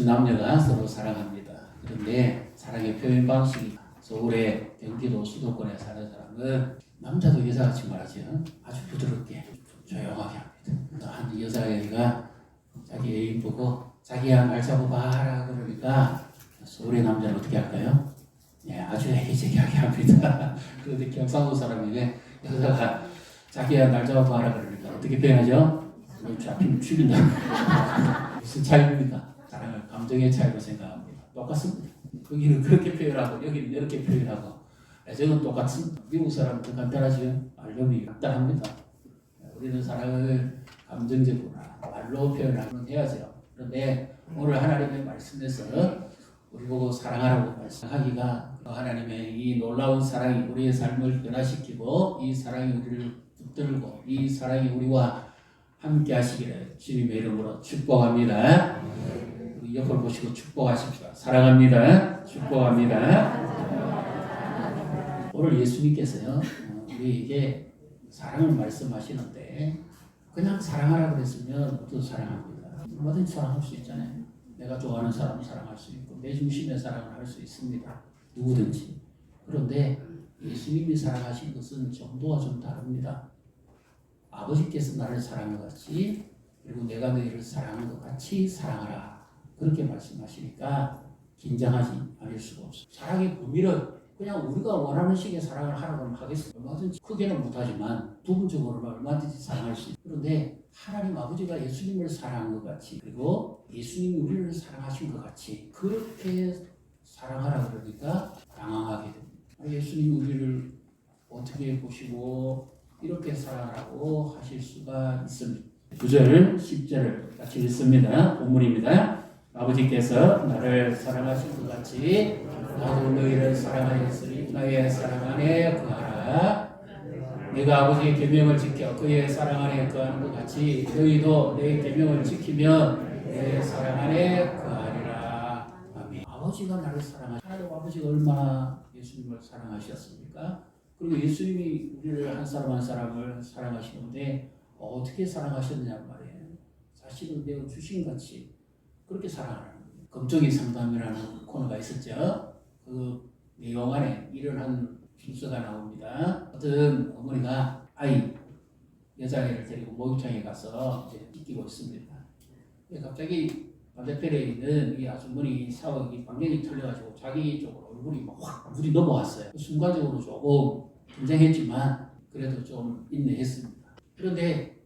남녀가 서로 사랑합니다. 그런데 사랑의 표현 방식이 서울의 경기도 수도권에 사는 사람은 남자도 여자같이 말하죠. 아주 부드럽게 조용하게 합니다. 한 여자애가 자기 애인 보고 자기야 말 잡아봐라 그러니까 서울의 남자는 어떻게 할까요? 예, 아주 애기재기하게 합니다. 그런데 경상도 사람이 여자가 자기야 날 잡아봐라 그러니까 어떻게 표현하죠? 잡히면 죽인다. 무슨 차이입니까? 사랑을 감정의 차이로 생각합니다. 똑같습니다. 거기는 그렇게 표현하고 여기는 이렇게 표현하고 애정은 똑같습니다. 미국 사람은 더 간단하죠. 말로미 간단합니다. 우리는 사랑을 감정적으로 말로 표현하면 해야죠. 그런데 오늘 하나님의 말씀에서 우리 보고 사랑하라고 말씀하기가 하나님의 이 놀라운 사랑이 우리의 삶을 변화시키고 이 사랑이 우리를 붙들고 이 사랑이 우리와 함께 하시기를 주님의 이름으로 축복합니다. 우리 옆을 보시고 축복하십시오. 사랑합니다. 축복합니다. 오늘 예수님께서요 우리에게 사랑을 말씀하시는데 그냥 사랑하라 그랬으면 모두 사랑합니다. 뭐든지 사랑할 수 있잖아요. 내가 좋아하는 사람 사랑할 수 있고 내 중심의 사랑을 할 수 있습니다. 누구든지. 그런데 예수님이 사랑하신 것은 정도가 좀 다릅니다. 아버지께서 나를 사랑한 것 같이 그리고 내가 너희를 사랑한 것 같이 사랑하라. 그렇게 말씀하시니까 긴장하지 않을 수가 없어요. 사랑의 범위를 그냥 우리가 원하는 식의 사랑을 하라고 하면 하겠습니다. 얼마든지 크게는 못하지만 부분적으로는 얼마든지 사랑할 수 있어요. 그런데 하나님 아버지가 예수님을 사랑한 것 같이 그리고 예수님이 우리를 사랑하신 것 같이 그렇게 사랑하라 그러니까 당황하게 됩니다. 예수님이 우리를 어떻게 보시고 이렇게 사랑하라고 하실 수가 있습니다. 9절, 10절을 같이 읽습니다. 본문입니다. 아버지께서 나를 사랑하신 것 같이 나도 너희를 사랑하였으니 나의 사랑 안에 거하라. 내가 아버지의 계명을 지켜 그의 사랑 안에 거하는 것 같이 너희도 내 계명을 지키면 내 사랑 안에 거하리라. 아멘. 아버지가 나를 하나님 아버지가 얼마나 예수님을 사랑하셨습니까? 그리고 예수님이 우리를 한 사람 한 사람을 사랑하시는데 어떻게 사랑하셨느냐 말이에요. 사실은 내가 주신같이 그렇게 사랑하는 거예요. 검정이 상담이라는 코너가 있었죠. 그 내용 안에 이런 한 필서가 나옵니다. 어떤 어머니가 여자애를 데리고 목욕탕에 가서 이제 씻기고 있습니다. 갑자기 반대편에 있는 이 아주머니 샤워기 방향이 틀려가지고 자기 쪽으로 얼굴이 막 확 물이 넘어왔어요. 순간적으로 조금 긴장했지만 그래도 좀 인내했습니다. 그런데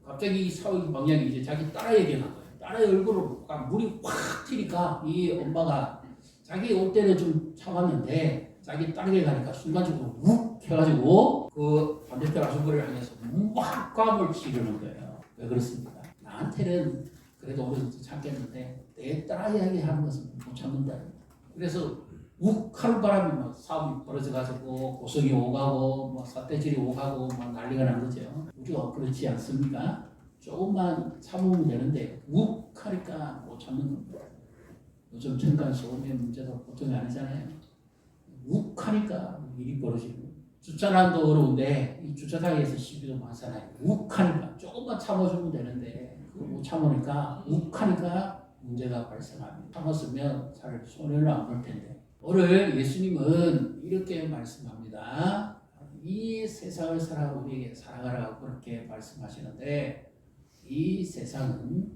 갑자기 샤워기 방향이 이제 자기 딸에게 간 거예요. 딸의 얼굴로 물이 확 튀니까 이 엄마가 자기 올 때는 좀 참았는데 자기 딸에게 가니까 순간적으로 욱 해가지고 그 반대편 아주머니를 향해서 막 꽉을 치려는 거예요. 왜 그렇습니까? 나한테는 그래도 어느 정도 참겠는데 내 딸에게 하는 것은 못 참는다. 그래서 욱 하는 바람에 막 싸움이 벌어져가지고 고성이 오가고 뭐 삿대질이 오가고 막 난리가 난 거죠. 우리가 그렇지 않습니까? 조금만 참으면 되는데 욱 하니까 못 참는 겁니다. 요즘 층간 소음의 문제도 보통이 아니잖아요. 욱 하니까 일이 벌어지고 주차난도 어려운데 이 주차장에서 시비도 많잖아요. 욱 하니까 조금만 참아주면 되는데 그거 못 참으니까 욱 하니까 문제가 발생합니다. 참았으면 차라리 손해를 안 볼 텐데. 오늘 예수님은 이렇게 말씀합니다. 이 세상을 사랑하고 우리에게 사랑하라고 그렇게 말씀하시는데 이 세상은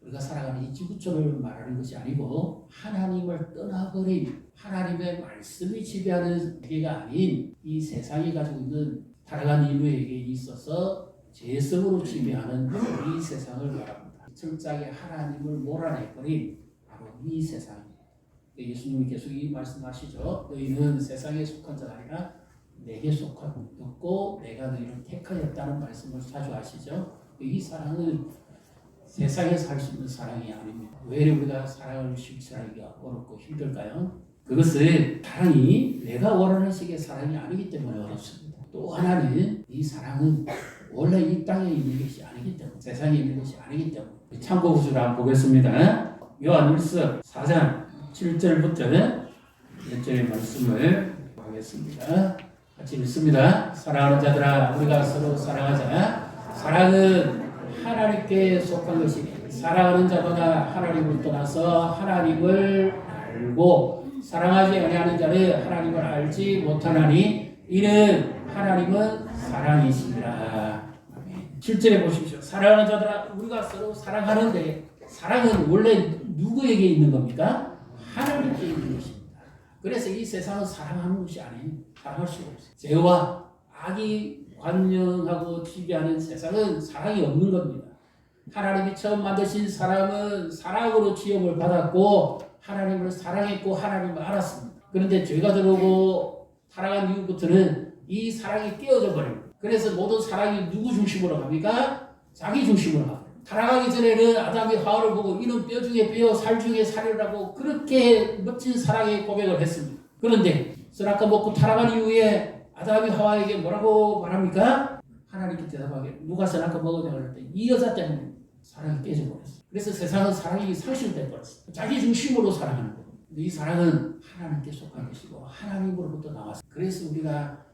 우리가 살아가는 이 지구촌을 말하는 것이 아니고 하나님을 떠나버린 하나님의 말씀이 지배하는 세계가 아닌 이 세상이 가지고 있는 타락한 인류에게 있어서 죄성으로 지배하는 이 세상을 말합니다. 철저하게 하나님을 몰아내버린 바로 이 세상입니다. 예수님이 계속 이 말씀하시죠. 너희는 세상에 속한 자가 아니라 내게 속하고 내가 너희를 택하였다는 말씀을 자주 하시죠. 이 사랑은 세상에서 할 수 있는 사랑이 아닙니다. 왜 우리가 사랑을 실천하기가 어렵고 힘들까요? 그것은 사랑이 내가 원하는 식의 사랑이 아니기 때문에 어렵습니다. 또 하나는 이 사랑은 원래 이 땅에 있는 것이 아니기 때문에 세상에 있는 것이 아니기 때문에 참고 구절을 한번 보겠습니다. 요한일서 4장 7절부터 10절의 말씀을 하겠습니다. 같이 읽습니다. 사랑하는 자들아 우리가 서로 사랑하자. 사랑은 하나님께 속한 것이니 사랑하는 자마다 하나님을 떠나서 하나님을 알고 사랑하지 아니하는 자는 하나님을 알지 못하나니 이는 하나님은 사랑이시니라. 7절에 보십시오. 사랑하는 자들아, 우리가 서로 사랑하는데 사랑은 원래 누구에게 있는 겁니까? 하나님께 있는 것입니다. 그래서 이 세상은 사랑하는 것이 아니에요. 사랑할 수가 없어요. 죄와 악이 관영하고 지배하는 세상은 사랑이 없는 겁니다. 하나님이 처음 만드신 사람은 사랑으로 지음을 받았고 하나님을 사랑했고 하나님을 알았습니다. 그런데 죄가 들어오고 타락한 이후부터는 이 사랑이 깨어져 버립니다. 그래서 모든 사랑이 누구 중심으로 갑니까? 자기 중심으로 갑니다. 타락하기 전에는 아담이 하와를 보고 이는 뼈 중에 뼈, 살 중에 살이라고 그렇게 멋진 사랑의 고백을 했습니다. 그런데 선악과 먹고 타락한 이후에 아담이 하와에게 뭐라고 말합니까? 하나님께 대답하게 누가 선악과 먹었냐 그럴 때 이 여자 때문에 사랑이 깨져버렸어요. 그래서 세상은 사랑이 상실돼 버렸어요. 자기 중심으로 사랑하는 거예요. 이 사랑은 하나님께 속한 것이고 하나님으로부터 나왔어요. 그래서 우리가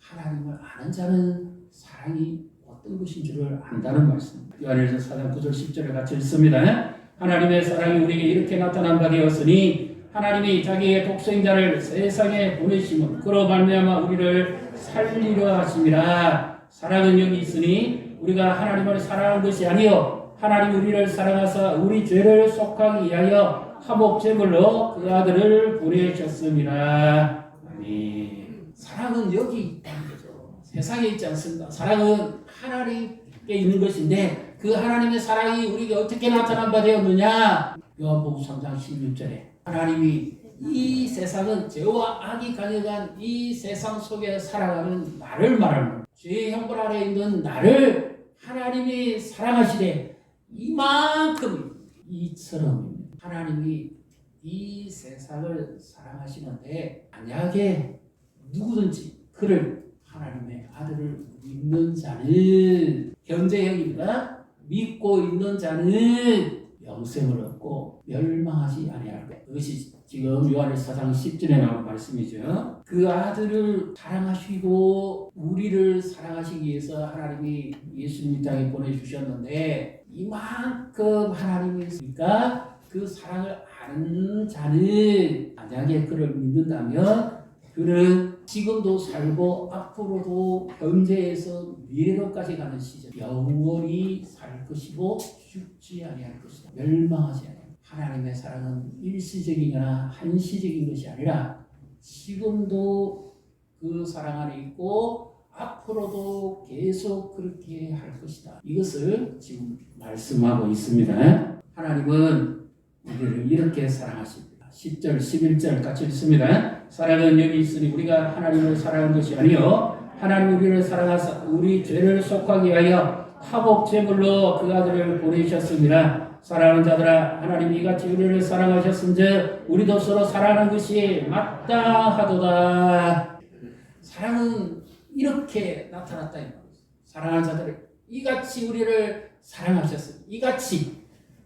하나님을 아는 자는 사랑이 어떤 것인 줄을 안다는 말씀입니다. 요한일서 4장 9절 10절을 같이 읽습니다. 하나님의 사랑이 우리에게 이렇게 나타난 바 되었으니 하나님이 자기의 독생자를 세상에 보내심은 그로 말미암아 우리를 살리려 하심이라. 사랑은 여기 있으니 우리가 하나님을 사랑하는 것이 아니요 하나님이 우리를 사랑하사 우리 죄를 속하기 위하여 화목제물로 그 아들을 보내셨습니다. 아멘. 사랑은 여기 있다는 거죠. 세상에 있지 않습니다. 사랑은 하나님께 있는 것인데 그 하나님의 사랑이 우리에게 어떻게 나타난 바 되었느냐? 요한복음 3장 16절에 하나님이 이 세상은 죄와 악이 가득한 이 세상 속에 살아가는 나를 말하는 죄의 형벌 아래 있는 나를 하나님이 사랑하시되 이만큼 이처럼 하나님이 이 세상을 사랑하시는데 만약에 누구든지 그를 하나님의 아들을 믿는 자는 현재형입니다. 믿고 있는 자는 영생을 얻고 멸망하지 아니할 것. 그것이 지금 요한일서 4장 10절에 나온 말씀이죠. 그 아들을 사랑하시고 우리를 사랑하시기 위해서 하나님이 예수님 이 땅에 보내주셨는데 이만큼 하나님이 있으니까 그 사랑을 아는 자는 만약에 그를 믿는다면 그는 지금도 살고 앞으로도 현재에서 미래로까지 가는 시절 영원히 살 것이고 죽지 아니할 것이다. 멸망하지 아니할. 하나님의 사랑은 일시적이거나 한시적인 것이 아니라 지금도 그 사랑 안에 있고 앞으로도 계속 그렇게 할 것이다. 이것을 지금 말씀하고 있습니다. 하나님은 우리를 이렇게 사랑하십니다. 10절, 11절 같이 읽습니다. 사랑은 여기 있으니 우리가 하나님을 사랑한 것이 아니요 하나님 우리를 사랑하사 우리 죄를 속하기 위하여 화목제물로 그 아들을 보내셨습니다. 사랑하는 자들아, 하나님이 이같이 우리를 사랑하셨은즉 우리도 서로 사랑하는 것이 마땅하도다. 사랑은 이렇게 나타났다. 사랑하는 자들을 이같이 우리를 사랑하셨으니 이같이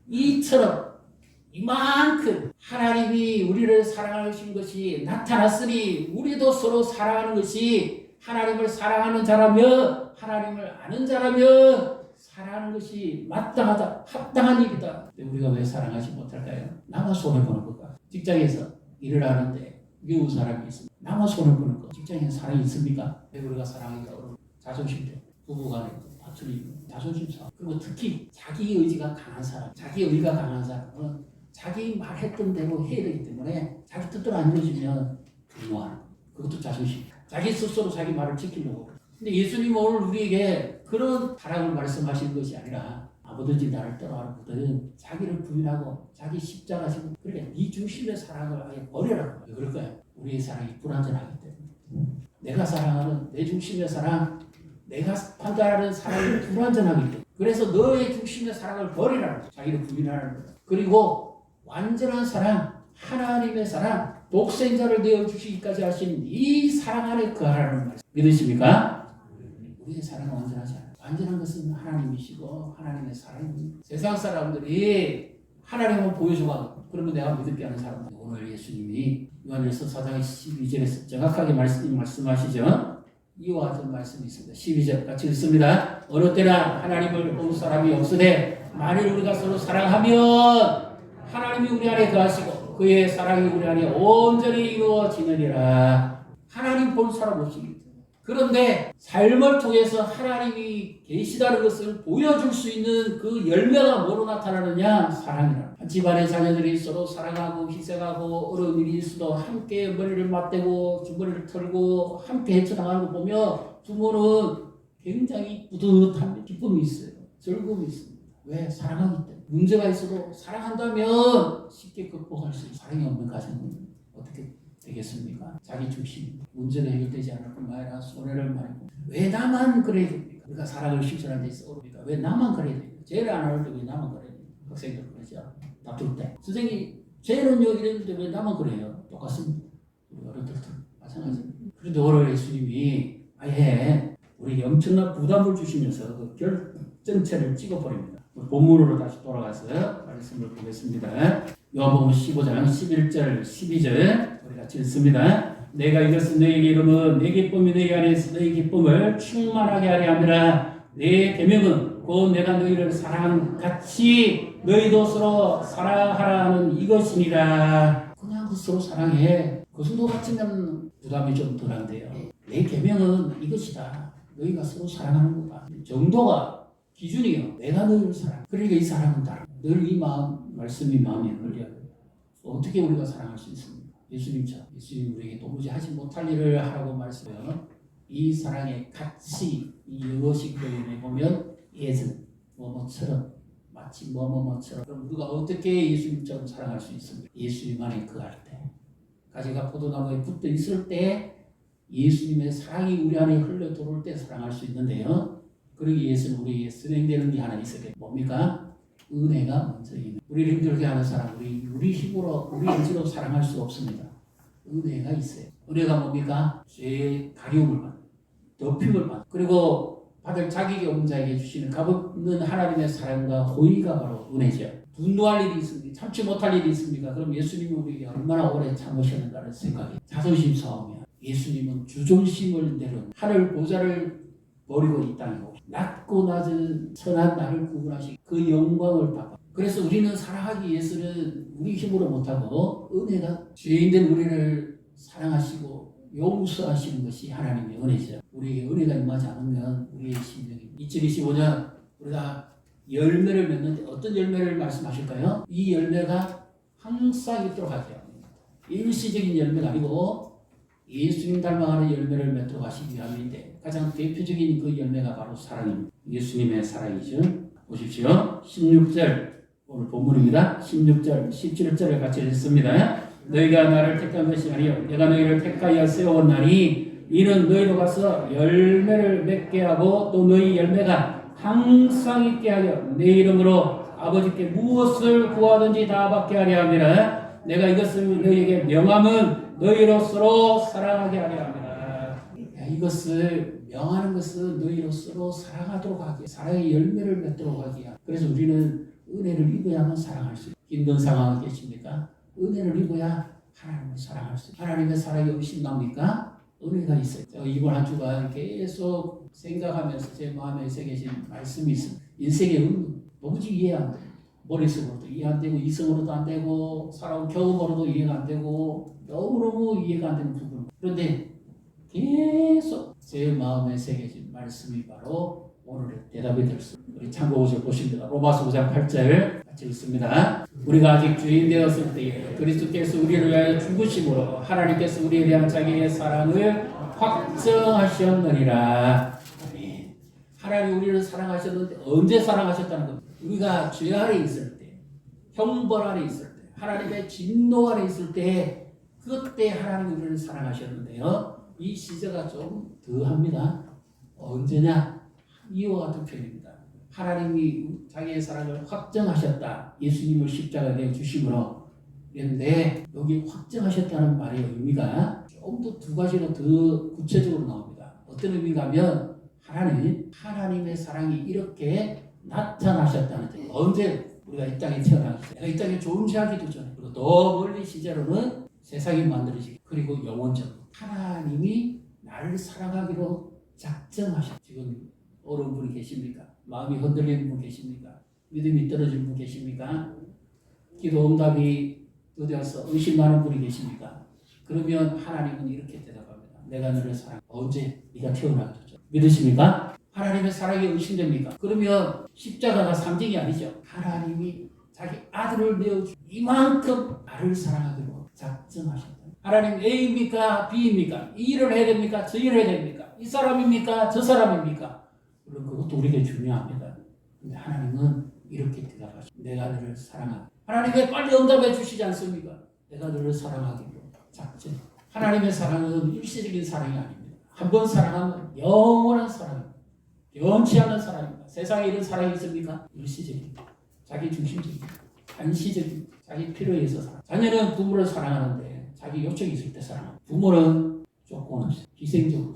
이처럼 이만큼 하나님이 우리를 사랑하신 것이 나타났으니 우리도 서로 사랑하는 것이 하나님을 사랑하는 자라면 하나님을 아는 자라면 사랑하는 것이 마땅하다, 합당한 일이다. 근데 우리가 왜 사랑하지 못할까요? 나만 손해보는 것과 직장에서 일을 하는데 미운 사람이 있습니다. 나만 손해보는 것. 직장에 사랑이 있습니까? 왜 우리가 사랑하기가 어려워? 자존심도 부부간에 다투리 자존심 싸움. 그리고 특히 자기 의지가 강한 사람, 자기 의가 강한 사람은 자기 말했던 대로 해야 되기 때문에 자기 뜻대로 안 이루어지면 분노하는 거예요. 그것도 자존심. 자기 스스로 자기 말을 지키려고. 근데 예수님은 오늘 우리에게 그런 사랑을 말씀하시는 것이 아니라 아무든지 나를 따라하거든 자기를 부인하고 자기 십자가 지고 그러니까 네 중심의 사랑을 아예 버려라. 왜 그럴까요? 우리의 사랑이 불완전하기 때문에. 내가 사랑하는 내 중심의 사랑, 내가 판단하는 사랑이 불완전하기 때문에. 그래서 너의 중심의 사랑을 버리라는 거예요. 자기를 부인하는 거예요. 그리고 완전한 사랑, 하나님의 사랑, 독생자를 내어주시기까지 하신 이 사랑 안에 거하라는 말씀. 믿으십니까? 우리의 사랑은 완전하지 않아요. 완전한 것은 하나님이시고 하나님의 사랑입니다. 세상 사람들이 하나님을 보여줘가 그러면 내가 믿을게 하는 사람. 오늘 예수님이 요한일서 4장 12절에서 정확하게 말씀하시죠. 이와 같은 말씀이 있습니다. 12절 같이 읽습니다. 어느 때나 하나님을 본 사람이 없으되 만일 우리가 서로 사랑하면 하나님이 우리 안에 거하시고 그의 사랑이 우리 안에 온전히 이루어지느니라. 하나님 본 사람 없습니다. 그런데 삶을 통해서 하나님이 계시다는 것을 보여줄 수 있는 그 열매가 뭐로 나타나느냐? 사랑이라. 한 집안의 자녀들이 서로 사랑하고 희생하고 어려운 일이 있어도 함께 머리를 맞대고 주머니를 털고 함께 헤쳐나가는 거 보면 부모는 굉장히 뿌듯한 기쁨이 있어요. 즐거움이 있습니다. 왜? 사랑하기 때문에. 문제가 있어도 사랑한다면 쉽게 극복할 수 있어요. 사랑이 없는 가정은 어떻게 되겠습니까? 자기 중심. 문제가 해결되지 않을 뿐만 아니라 손해를 많이 보고. 왜 나만 그래야 됩니까? 우리가 사랑을 실천하는 데 있어 어렵니까? 왜 나만 그래야 됩니까? 죄를 안 할 때 왜 나만 그래야 됩니까? 학생들 그러죠. 다툴 때. 선생님, 죄는요 이랬는데 왜 나만 그래요? 똑같습니다. 우리 어른들도 마찬가지입니다. 그런데 오늘 예수님이 아예 우리 엄청난 부담을 주시면서 그 결정체를 찍어버립니다. 본문으로 다시 돌아가서 말씀을 보겠습니다. 요한복음 15장 11절 12절 우리 같이 읽습니다. 내가 이것은 너희에게 이름은 내 기쁨이 너희 안에서 너희 기쁨을 충만하게 하려 함이라. 내 계명은 곧 내가 너희를 사랑하는 같이 너희도 서로 사랑하라는 이것이니라. 그냥 그 서로 사랑해. 그 정도 같으면 부담이 좀 덜한데요. 내 계명은 이것이다. 너희가 서로 사랑하는 거다. 정도가 기준이요. 내가 너희를 사랑. 그러니까 이 사랑은 다르다. 늘 이 마음, 말씀이 마음에 걸려요. 어떻게 우리가 사랑할 수 있습니까? 예수님처럼. 예수님 우리에게 도무지 하지 못할 일을 하라고 말씀해요. 이 사랑의 가치, 이 영어식 표현에 보면 예전, 뭐뭐처럼, 마치 뭐뭐뭐처럼. 그럼 우리가 어떻게 예수님처럼 사랑할 수 있습니까? 예수님 안에 거할 때. 가지가 포도나무에 붙어 있을 때 예수님의 사랑이 우리 안에 흘러 들어올 때 사랑할 수 있는데요. 그러기 위해서는 우리에게 선행되는 게 하나 있어야 돼요. 뭡니까? 은혜가 먼저 있는. 우리를 힘들게 하는 사람, 우리 힘으로, 우리 의지로 사랑할 수 없습니다. 은혜가 있어요. 은혜가 뭡니까? 죄의 가리움을 받는, 덮임을 받는, 그리고 받을 자격이 없는 자에게 주시는 값없는 하나님의 사랑과 호의가 바로 은혜죠. 분노할 일이 있습니까? 참지 못할 일이 있습니까? 그럼 예수님이 우리에게 얼마나 오래 참으셨는가를 생각해. 자존심 싸움이야. 예수님은 주존심을 내려놓은 하늘 보좌를 버리고 이 땅에 오고 낮고 낮은 선한 나를 구분하시고 그 영광을 받아. 그래서 우리는 살아가기 위해서는 우리 힘으로 못하고 은혜가 죄인된 우리를 사랑하시고 용서하시는 것이 하나님의 은혜죠. 우리에게 은혜가 임하지 않으면 우리의 심령이 2025년 우리가 열매를 맺는데 어떤 열매를 말씀하실까요? 이 열매가 항상 있도록 하게 합니다. 일시적인 열매가 아니고 예수님 닮아가는 열매를 맺도록 하시기 위함인데 가장 대표적인 그 열매가 바로 사랑입니다. 예수님의 사랑이죠. 보십시오. 16절 오늘 본문입니다. 16절 17절을 같이 읽습니다. 너희가 나를 택한 것이 아니요 내가 너희를 택하여 세웠나니 이는 너희로 가서 열매를 맺게 하고 또 너희 열매가 항상 있게 하여 내 이름으로 아버지께 무엇을 구하든지 다 받게 하려 함이라. 내가 이것을 너희에게 명함은 너희로 서로 사랑하게 하려 합니다. 이것을 명하는 것은 너희로 서로 사랑하도록 하게, 사랑의 열매를 맺도록 하게. 그래서 우리는 은혜를 입어야만 사랑할 수 있어요. 힘든 상황에 계십니까? 은혜를 입어야 하나님을 사랑할 수 있어요. 하나님의 사랑이 의심납니까? 은혜가 있어요. 이번 한 주간 계속 생각하면서 제 마음에 새겨진 말씀이 있습니다. 인생의 의미 도무지 이해 안 돼요. 머릿속으로도 이해 안 되고 이성으로도 안 되고 살아온 경험으로도 이해가 안 되고 너무너무 이해가 안 되는 부분. 그런데 계속 제 마음에 새겨진 말씀이 바로 오늘의 대답이 될 수 있습니다. 우리 참고구절 보십니다. 로마서 5장 8절 같이 읽습니다. 우리가 아직 죄인 되었을 때에 그리스도께서 우리를 위하여 죽으심으로 하나님께서 우리에 대한 자기의 사랑을 확정하셨느니라. 아멘. 하나님 우리를 사랑하셨는데 언제 사랑하셨다는 겁니다. 우리가 죄 아래 있을 때, 형벌 아래 있을 때, 하나님의 진노 아래 있을 때 그때 하나님 우리를 사랑하셨는데요. 이 시제가 좀 더합니다. 언제냐? 이와 같은 표현입니다. 하나님이 자기의 사랑을 확정하셨다. 예수님을 십자가에 내어 주심으로. 그런데 여기 확정하셨다는 말의 의미가 좀 더 두 가지로 더 구체적으로 나옵니다. 어떤 의미가 하면 하나님의 사랑이 이렇게 나타나셨다는 뜻. 언제 우리가 이 땅에 태어나기 전에, 이 땅에 존재하기도 전에, 그리고 더 멀리 시제로는 세상이 만들어지기, 그리고 영원적으로 하나님이 나를 사랑하기로 작정하셨. 지금 어려운 분이 계십니까? 마음이 흔들리는 분 계십니까? 믿음이 떨어진 분 계십니까? 기도 응답이 더뎌서 의심하는 분이 계십니까? 그러면 하나님은 이렇게 대답합니다. 내가 너를 사랑해. 언제? 네가 태어나게 됐죠. 믿으십니까? 하나님의 사랑이 의심됩니까? 그러면 십자가가 상징이 아니죠. 하나님이 자기 아들을 내어주 이만큼 나를 사랑하기로 작정하셨다. 하나님 A입니까? B입니까? 이 일을 해야 됩니까? 저 일을 해야 됩니까? 이 사람입니까? 저 사람입니까? 물론 그것도 우리에게 중요합니다. 근데 하나님은 이렇게 대답하십니다. 내가 너를 사랑한다. 하나님 왜 빨리 응답해 주시지 않습니까? 내가 너를 사랑하기로 작정. 하나님의 사랑은 일시적인 사랑이 아닙니다. 한 번 사랑하면 영원한 사랑입니다. 변치 않는 사랑입니다. 세상에 이런 사랑이 있습니까? 일시적입니다. 자기 중심적입니다. 한시적입니다. 자기 필요에 의해서 사랑. 자녀는 부모를 사랑하는데 자기 요청이 있을 때 사랑합니다. 부모는 조건 없이 희생적으로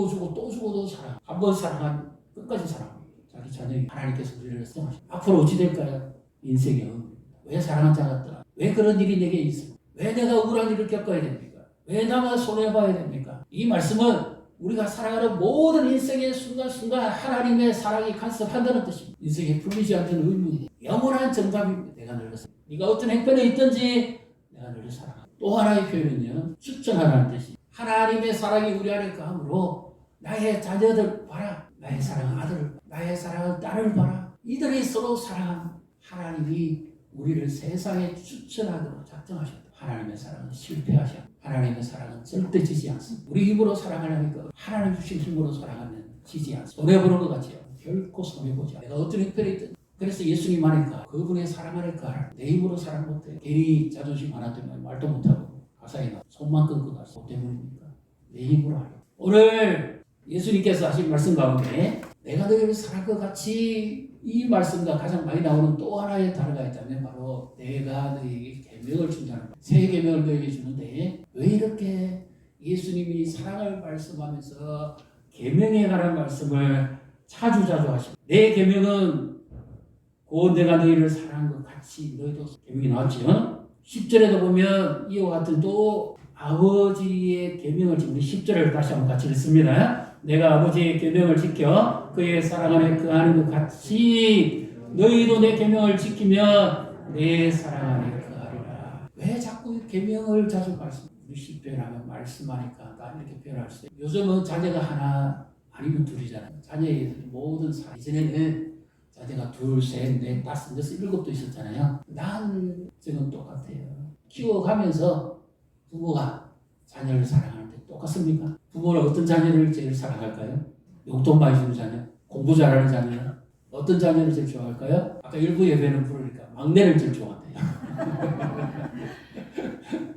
주고 또 주고도 사랑. 한 번 사랑하면 끝까지 사랑합니다. 자기 자녀에게 하나님께서 우리를 사랑하십니다. 앞으로 어찌 될까요? 인생의 의미입니다. 왜 사랑한 자 같더라? 왜 그런 일이 내게 있습니까? 왜 내가 억울한 일을 겪어야 됩니까? 왜 나만 손해봐야 됩니까? 이 말씀은 우리가 살아가는 모든 인생의 순간순간 하나님의 사랑이 간섭한다는 뜻입니다. 인생에 풀리지 않는 의문이 영원한 정답입니다. 내가 너를 사랑한다. 네가 어떤 형편에 있든지 내가 너를 사랑한다. 또 하나의 표현은요. 추천하라는 뜻이 하나님의 사랑이 우리 안에 가함으로 나의 자녀들 봐라. 나의 사랑하는 아들을 나의 사랑하는 딸을 봐라. 이들이 서로 사랑하는 하나님이 우리를 세상에 추천하도록 작정하셨다. 하나님의 사랑은 실패하지 않습니다. 하나님의 사랑은 절대 지지 않습니다. 우리 힘으로 사랑하려니까 하나님 주신 힘으로 사랑하면 지지 않습니다. 손해보는 것 같지요. 결코 손해보지 않아요. 내가 어떤 형편에 있든 그래서 예수님 안에까 그분의 사랑 안에까 내 힘으로 사랑 못해. 괜히 자존심 하나 때문에 말도 못하고 가사에 나 손만 끊고 가서 뭐 때문입니까? 내 힘으로 하려. 오늘 예수님께서 하신 말씀 가운데 내가 너희를 사랑할 것 같이 이 말씀과 가장 많이 나오는 또 하나의 단어가 있다면 바로 내가 너희에게 계명을 준다는 거예요. 새 계명을 너희에게 주는데 왜 이렇게 예수님이 사랑을 말씀하면서 계명에 관한 말씀을 자주자주 하십니까? 내 계명은 곧 내가 너희를 사랑한 것 같이 너희도 계명이 나왔죠. 10절에도 보면 이와 같은 또 아버지의 계명을 지금 10절을 다시 한번 같이 읽습니다. 내가 아버지의 계명을 지켜 그의 사랑 안에 거하는 것 같이 너희도 내 계명을 지키면 내 사랑 안에 거하리라. 왜 자꾸 계명을 자주 말씀해요? 우리 표현하면 말씀하니까 나 이렇게 표현할 수 있어요. 요즘은 자녀가 하나 아니면 둘이잖아요. 자녀의 모든 사람. 이전에는 자녀가 둘, 셋, 넷, 다섯, 여섯, 일곱도 있었잖아요. 난 지금 똑같아요. 키워가면서 부모가 자녀를 사랑하는데 똑같습니까? 부모는 어떤 자녀를 제일 사랑할까요? 용돈 많이 주는 자녀? 공부 잘하는 자녀? 어떤 자녀를 제일 좋아할까요? 아까 일부 예배는 부르니까 막내를 제일 좋아한대요.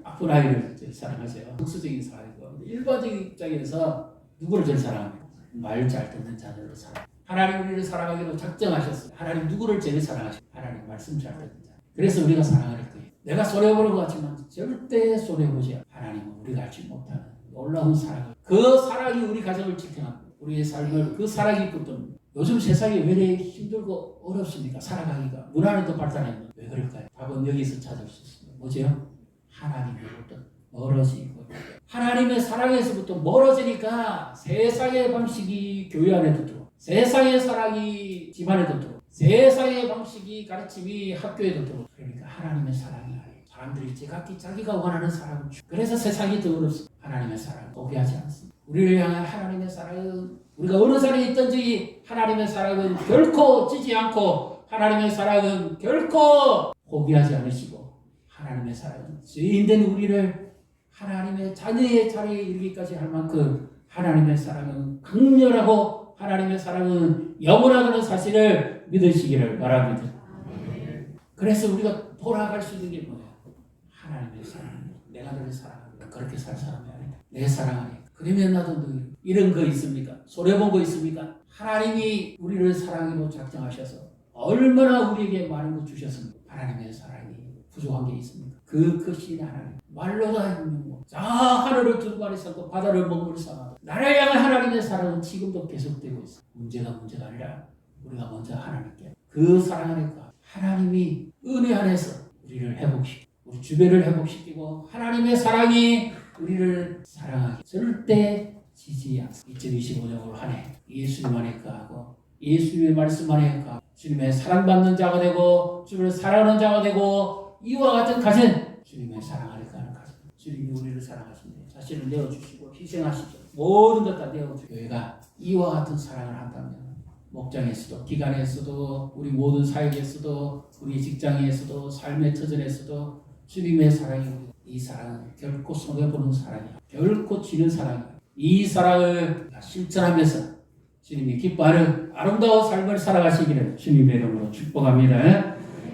아픈 아이를 제일 사랑하세요. 특수적인 사랑이고 일반적인 입장에서 누구를 제일 사랑합니까? 말 잘 듣는 자녀를 사랑합니다. 하나님 우리를 사랑하기로 작정하셨어요. 하나님 누구를 제일 사랑하셨어요? 하나님 말씀 잘 듣는 자. 그래서 우리가 사랑할 거예요. 내가 손해보는 것 같지만 절대 손해보지 않아요. 하나님은 우리가 알지 못하는 놀라운 사랑을 그 사랑이 우리 가정을 지탱합니다. 우리의 삶을 그 사랑이 붙듭니다. 요즘 세상이 왜 이렇게 힘들고 어렵습니까? 살아가기가 문화는 발달했는데 왜 그럴까요? 답은 여기서 찾을 수 있습니다. 뭐죠? 하나님으로부터 멀어지고 하나님의 사랑에서부터 멀어지니까 세상의 방식이 교회 안에도 들어오고 세상의 사랑이 집안에도 들어오고 세상의 방식이 가르침이 학교에도 들어오고 그러니까 하나님의 사랑이 아니에요. 사람들이 제각기 자기가 원하는 사랑을 주고 그래서 세상이 더 어렵습니다. 하나님의 사랑을 포기하지 않습니다. 우리를 향한 하나님의 사랑은 우리가 어느 자리에 있든지 하나님의 사랑은 결코 찌지 않고 하나님의 사랑은 결코 포기하지 않으시고 하나님의 사랑은 죄인된 우리를 하나님의 자녀의 자리에 이르기까지 할 만큼 하나님의 사랑은 강렬하고 하나님의 사랑은 영원하다는 사실을 믿으시기를 바랍니다. 그래서 우리가 돌아갈 수 있는 게 뭐예요? 하나님의 사랑. 내가 너를 사랑합니다. 그렇게 살 사람이 아니다. 내 사랑하니. 그러면 나도 너 이런 거 있습니까? 손해본 거 있습니까? 하나님이 우리를 사랑으로 작정하셔서 얼마나 우리에게 많은 거 주셨습니까? 하나님의 사랑이 부족한 게 있습니까? 그 크신 하나님. 말로도 하는 뭐. 자 하늘을 두루마리 삼고 바다를 먹물 삼아도 나를 향한 하나님의 사랑은 지금도 계속되고 있어. 문제가 아니라 우리가 먼저 하나님께 그 사랑 안에 하나님이 은혜 안에서 우리를 회복시키고 우리 주변을 회복시키고 하나님의 사랑이 우리를 사랑하기 절대 지지 않습니다. 2025년으로 한 해 예수님 안에 거하고 예수님의 말씀 안에 거하고 주님의 사랑받는 자가 되고 주님을 사랑하는 자가 되고 이와 같은 가진 주님의 사랑하니까 하는 가진 주님이 우리를 사랑하십니다. 자신을 내어주시고 희생하시죠. 모든 것 다 내어주시고 교회가 이와 같은 사랑을 한다면 목장에서도 기관에서도 우리 모든 사역에서도 우리 직장에서도 삶의 터전에서도 주님의 사랑이 이 사랑은 결코 손해보는 사랑이야. 결코 지는 사랑이야. 이 사랑을 실천하면서 주님이 기뻐하는 아름다운 삶을 살아가시기를 주님의 이름으로 축복합니다.